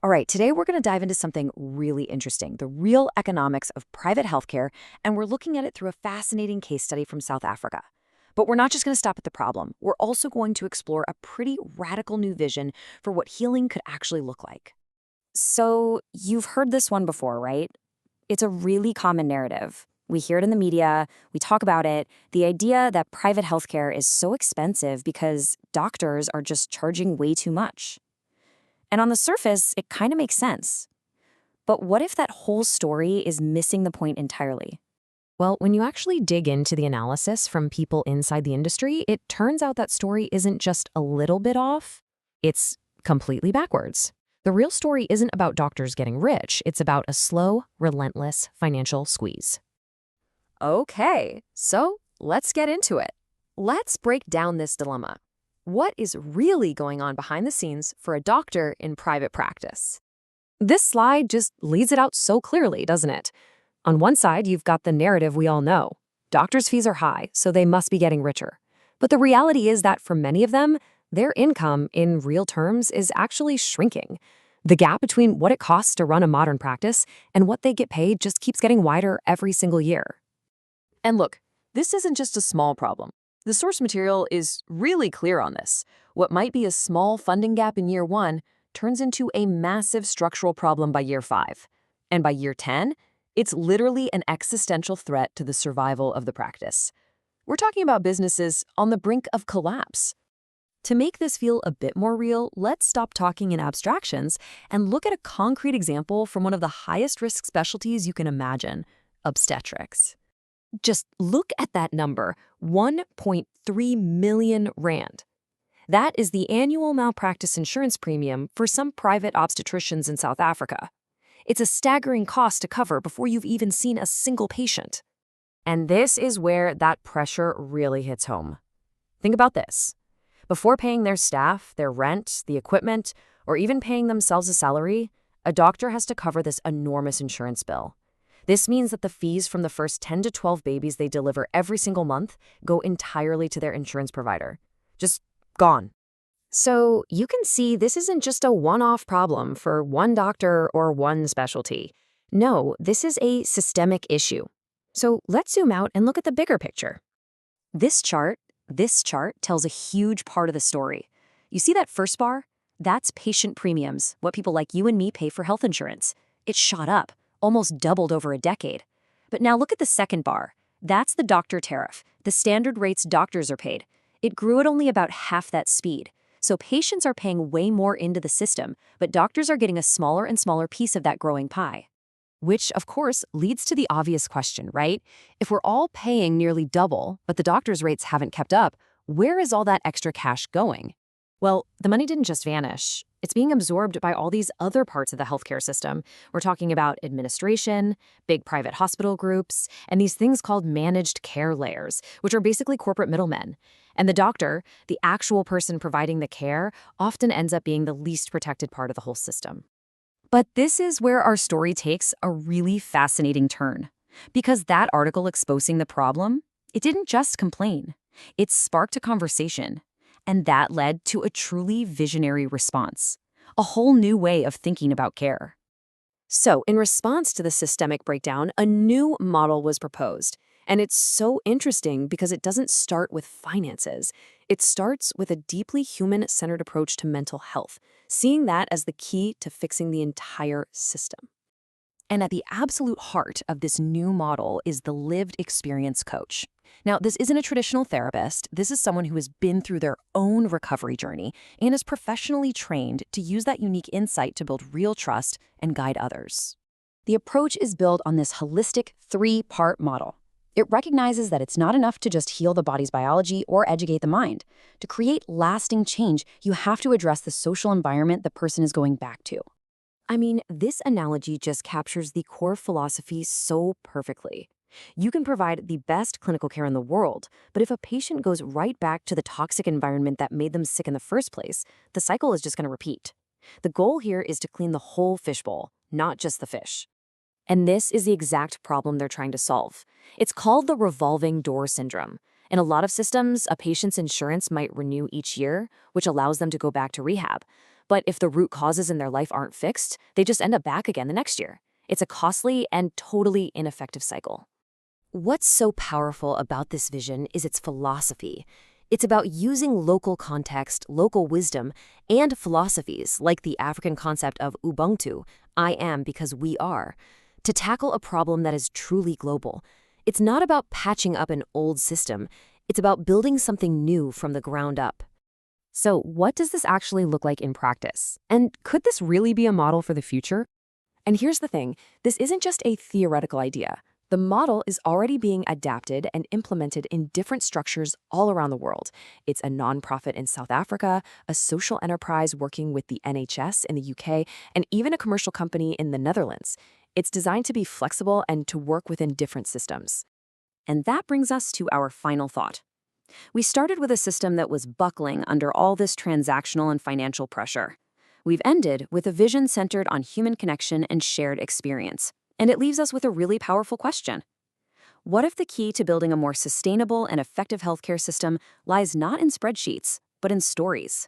All right, today we're going to dive into something really interesting, the real economics of private healthcare, and we're looking at it through a fascinating case study from South Africa. But we're not just going to stop at the problem. We're also going to explore a pretty radical new vision for what healing could actually look like. So, you've heard this one before, right? It's a really common narrative. We hear it in the media, we talk about it, the idea that private healthcare is so expensive because doctors are just charging way too much. And on the surface, it kind of makes sense. But what if that whole story is missing the point entirely? Well, when you actually dig into the analysis from people inside the industry, it turns out that story isn't just a little bit off, it's completely backwards. The real story isn't about doctors getting rich, it's about a slow, relentless financial squeeze. Okay, so let's get into it. Let's break down this dilemma. What is really going on behind the scenes for a doctor in private practice? This slide just leads it out so clearly, doesn't it? On one side, you've got the narrative we all know. Doctors' fees are high, so they must be getting richer. But the reality is that for many of them, their income, in real terms, is actually shrinking. The gap between what it costs to run a modern practice and what they get paid just keeps getting wider every single year. And look, this isn't just a small problem. The source material is really clear on this. What might be a small funding gap in year 1 turns into a massive structural problem by year 5. And by year 10, it's literally an existential threat to the survival of the practice. We're talking about businesses on the brink of collapse. To make this feel a bit more real, let's stop talking in abstractions and look at a concrete example from one of the highest risk specialties you can imagine, obstetrics. Just look at that number, 1.3 million rand. That is the annual malpractice insurance premium for some private obstetricians in South Africa. It's a staggering cost to cover before you've even seen a single patient. And this is where that pressure really hits home. Think about this. Before paying their staff, their rent, the equipment, or even paying themselves a salary, a doctor has to cover this enormous insurance bill. This means that the fees from the first 10 to 12 babies they deliver every single month go entirely to their insurance provider. Just gone. So you can see this isn't just a one-off problem for one doctor or one specialty. No, this is a systemic issue. So let's zoom out and look at the bigger picture. This chart tells a huge part of the story. You see that first bar? That's patient premiums, what people like you and me pay for health insurance. It shot up, almost doubled over a decade. But now look at the second bar. That's the doctor tariff, the standard rates doctors are paid. It grew at only about half that speed. So patients are paying way more into the system, but doctors are getting a smaller and smaller piece of that growing pie. Which, of course, leads to the obvious question, right? If we're all paying nearly double, but the doctors' rates haven't kept up, where is all that extra cash going? Well, the money didn't just vanish. It's being absorbed by all these other parts of the healthcare system. We're talking about administration, big private hospital groups, and these things called managed care layers, which are basically corporate middlemen. And the doctor, the actual person providing the care, often ends up being the least protected part of the whole system. But this is where our story takes a really fascinating turn. Because that article exposing the problem, it didn't just complain. It sparked a conversation. And that led to a truly visionary response, a whole new way of thinking about care. So, in response to the systemic breakdown, a new model was proposed. And it's so interesting because it doesn't start with finances. It starts with a deeply human-centered approach to mental health, seeing that as the key to fixing the entire system. And at the absolute heart of this new model is the lived experience coach. Now, this isn't a traditional therapist. This is someone who has been through their own recovery journey and is professionally trained to use that unique insight to build real trust and guide others. The approach is built on this holistic 3-part model. It recognizes that it's not enough to just heal the body's biology or educate the mind. To create lasting change, you have to address the social environment the person is going back to. I mean, this analogy just captures the core philosophy so perfectly. You can provide the best clinical care in the world, but if a patient goes right back to the toxic environment that made them sick in the first place, the cycle is just going to repeat. The goal here is to clean the whole fishbowl, not just the fish. And this is the exact problem they're trying to solve. It's called the revolving door syndrome. In a lot of systems, a patient's insurance might renew each year, which allows them to go back to rehab. But if the root causes in their life aren't fixed, they just end up back again the next year. It's a costly and totally ineffective cycle. What's so powerful about this vision is its philosophy. It's about using local context, local wisdom, and philosophies like the African concept of Ubuntu, I am because we are, to tackle a problem that is truly global. It's not about patching up an old system. It's about building something new from the ground up. So, what does this actually look like in practice? And could this really be a model for the future? And here's the thing, this isn't just a theoretical idea. The model is already being adapted and implemented in different structures all around the world. It's a nonprofit in South Africa, a social enterprise working with the NHS in the UK, and even a commercial company in the Netherlands. It's designed to be flexible and to work within different systems. And that brings us to our final thought. We started with a system that was buckling under all this transactional and financial pressure. We've ended with a vision centered on human connection and shared experience. And it leaves us with a really powerful question. What if the key to building a more sustainable and effective healthcare system lies not in spreadsheets, but in stories?